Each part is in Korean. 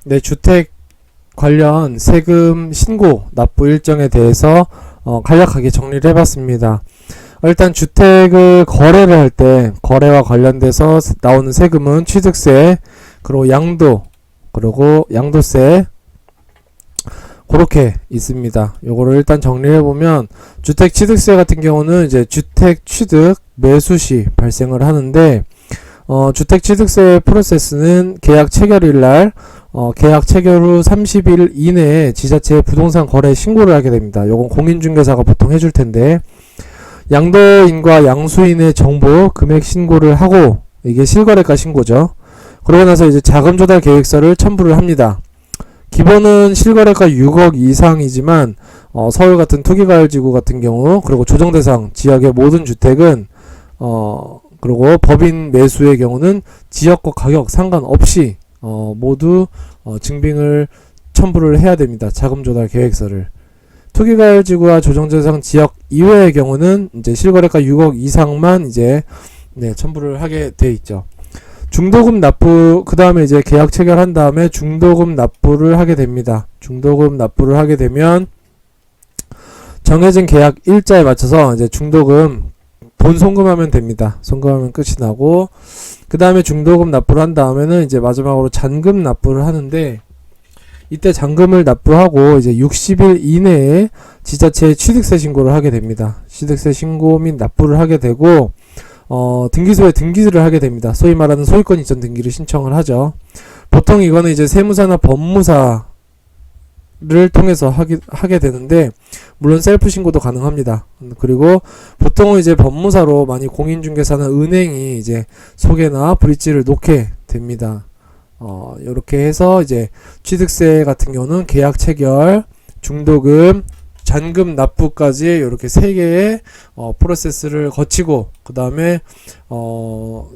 네, 주택 관련 세금 신고 납부 일정에 대해서 간략하게 정리를 해봤습니다. 일단 주택을 거래를 할 때 거래와 관련돼서 나오는 세금은 취득세, 그리고 양도, 그리고 양도세, 그렇게 있습니다. 요거를 일단 정리해보면, 주택 취득세 같은 경우는 이제 주택 취득 매수 시 발생을 하는데, 주택 취득세 프로세스는 계약 체결일 날, 계약 체결 후 30일 이내에 지자체에 부동산 거래 신고를 하게 됩니다. 요건 공인중개사가 보통 해줄 텐데, 양도인과 양수인의 정보, 금액 신고를 하고, 이게 실거래가 신고죠. 그러고 나서 이제 자금 조달 계획서를 첨부를 합니다. 기본은 실거래가 6억 이상이지만 서울 같은 투기과열지구 같은 경우, 그리고 조정대상 지역의 모든 주택은 그리고 법인 매수의 경우는 지역과 가격 상관없이 모두 증빙을 첨부를 해야 됩니다. 자금 조달 계획서를. 투기과열지구와 조정대상 지역 이외의 경우는 이제 실거래가 6억 이상만 이제 첨부를 하게 돼 있죠. 중도금 납부, 그 다음에 이제 계약 체결한 다음에 중도금 납부를 하게 됩니다. 중도금 납부를 하게 되면 정해진 계약 일자에 맞춰서 이제 중도금 돈 송금하면 됩니다. 송금하면 끝이 나고, 그 다음에 중도금 납부를 한 다음에는 이제 마지막으로 잔금 납부를 하는데, 이때 잔금을 납부하고 이제 60일 이내에 지자체에 취득세 신고를 하게 됩니다. 취득세 신고 및 납부를 하게 되고, 등기소에 등기를 하게 됩니다. 소위 말하는 소유권 이전 등기를 신청을 하죠. 보통 이거는 이제 세무사나 법무사를 통해서 하게 되는데, 물론 셀프 신고도 가능합니다. 그리고 보통은 이제 법무사로 많이 공인중개사나 은행이 이제 소개나 브릿지를 놓게 됩니다. 요렇게 해서 이제 취득세 같은 경우는 계약 체결, 중도금, 잔금 납부까지 이렇게 3개의 프로세스를 거치고, 그 다음에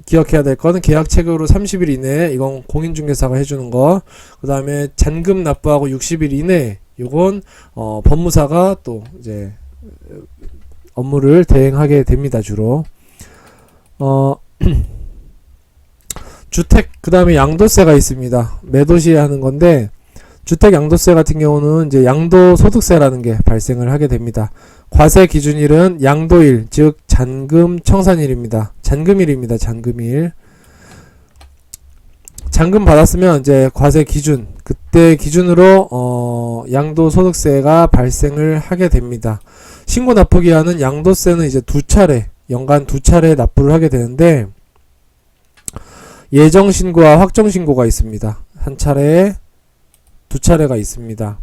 기억해야 될 거는 계약 체결 후 30일 이내에 이건 공인중개사가 해주는 거, 그 다음에 잔금 납부하고 60일 이내에 이건 법무사가 또 이제 업무를 대행하게 됩니다. 주로 주택, 그 다음에 양도세가 있습니다. 매도시에 하는 건데, 주택 양도세 같은 경우는 이제 양도소득세라는 게 발생을 하게 됩니다. 과세 기준일은 양도일, 즉 잔금 청산일입니다. 잔금일입니다. 잔금일. 잔금 받았으면 이제 과세 기준, 그때 기준으로 양도소득세가 발생을 하게 됩니다. 신고 납부 기한은 양도세는 이제 2차례, 연간 2차례 납부를 하게 되는데, 예정신고와 확정신고가 있습니다. 한 차례에 2차례가 있습니다.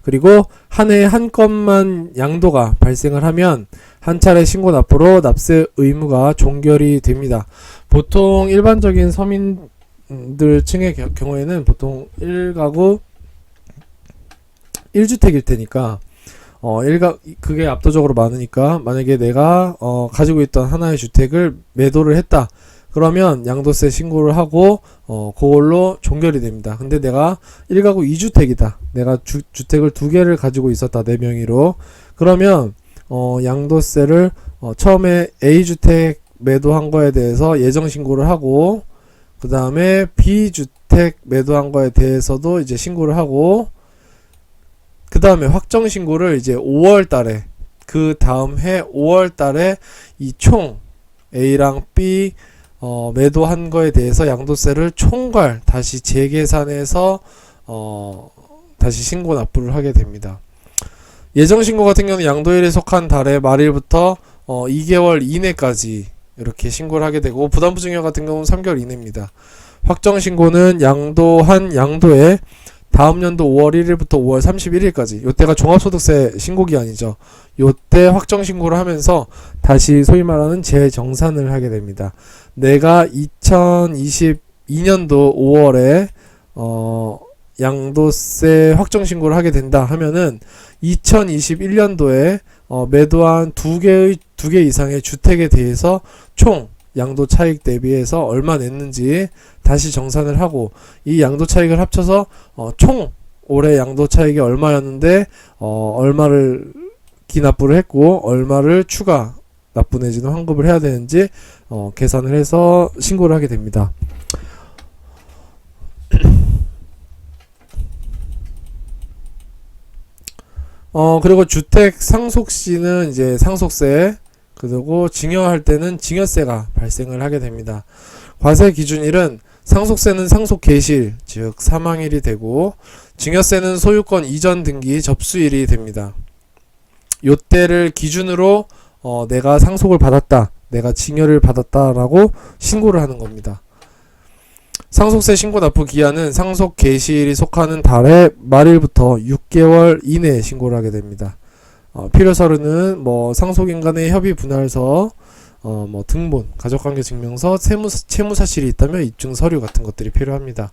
그리고 한 해에 한 건만 양도가 발생을 하면 한 차례 신고 납부로 납세 의무가 종결이 됩니다. 보통 일반적인 서민들 층의 경우에는 보통 1가구 1주택일 테니까 그게 압도적으로 많으니까, 만약에 내가 가지고 있던 하나의 주택을 매도를 했다 그러면 양도세 신고를 하고 그걸로 종결이 됩니다. 근데 내가 1가구 2주택이다, 내가 주택을 2개를 가지고 있었다, 내 명의로, 그러면 양도세를 처음에 A주택 매도한 거에 대해서 예정 신고를 하고, 그 다음에 B주택 매도한 거에 대해서도 이제 신고를 하고, 그 다음에 확정 신고를 이제 5월 달에, 그 다음 해 5월 달에 이 총 A랑 B 매도한 거에 대해서 양도세를 총괄 다시 재계산해서 다시 신고 납부를 하게 됩니다. 예정 신고 같은 경우는 양도일에 속한 달의 말일부터 2개월 이내까지 이렇게 신고를 하게 되고, 부담부증여 같은 경우는 3개월 이내입니다. 확정 신고는 양도한 양도에 다음 연도 5월 1일부터 5월 31일까지, 요때가 종합소득세 신고기한이죠. 요때 확정 신고를 하면서 다시 소위 말하는 재정산을 하게 됩니다. 내가 2022년도 5월에 양도세 확정 신고를 하게 된다 하면은 2021년도에 매도한 2개 이상의 주택에 대해서 총 양도 차익 대비해서 얼마 냈는지 다시 정산을 하고, 이 양도 차익을 합쳐서 총 올해 양도 차익이 얼마였는데 얼마를 기납부를 했고 얼마를 추가 납부 내지는 환급을 해야 되는지 계산을 해서 신고를 하게 됩니다. 그리고 주택 상속시는 이제 상속세, 그리고 증여할 때는 증여세가 발생을 하게 됩니다. 과세 기준일은 상속세는 상속 개시일, 즉 사망일이 되고, 증여세는 소유권 이전 등기 접수일이 됩니다. 요때를 기준으로 내가 상속을 받았다, 내가 증여를 받았다라고 신고를 하는 겁니다. 상속세 신고 납부 기한은 상속 개시일이 속하는 달의 말일부터 6개월 이내에 신고를 하게 됩니다. 필요 서류는 뭐 상속인 간의 협의 분할서, 뭐 등본, 가족관계 증명서, 채무 사실이 있다면 입증 서류 같은 것들이 필요합니다.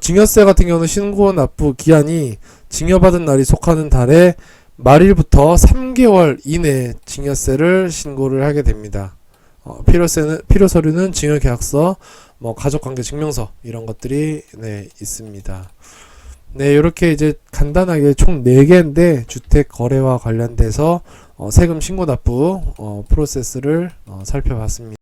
증여세 같은 경우는 신고 납부 기한이 증여받은 날이 속하는 달의 말일부터 3개월 이내에 증여세를 신고를 하게 됩니다. 필요 서류는 증여계약서, 뭐 가족관계 증명서 이런 것들이 있습니다. 네, 이렇게 이제 간단하게 총 4개인데 주택 거래와 관련돼서 세금 신고 납부 프로세스를 살펴봤습니다.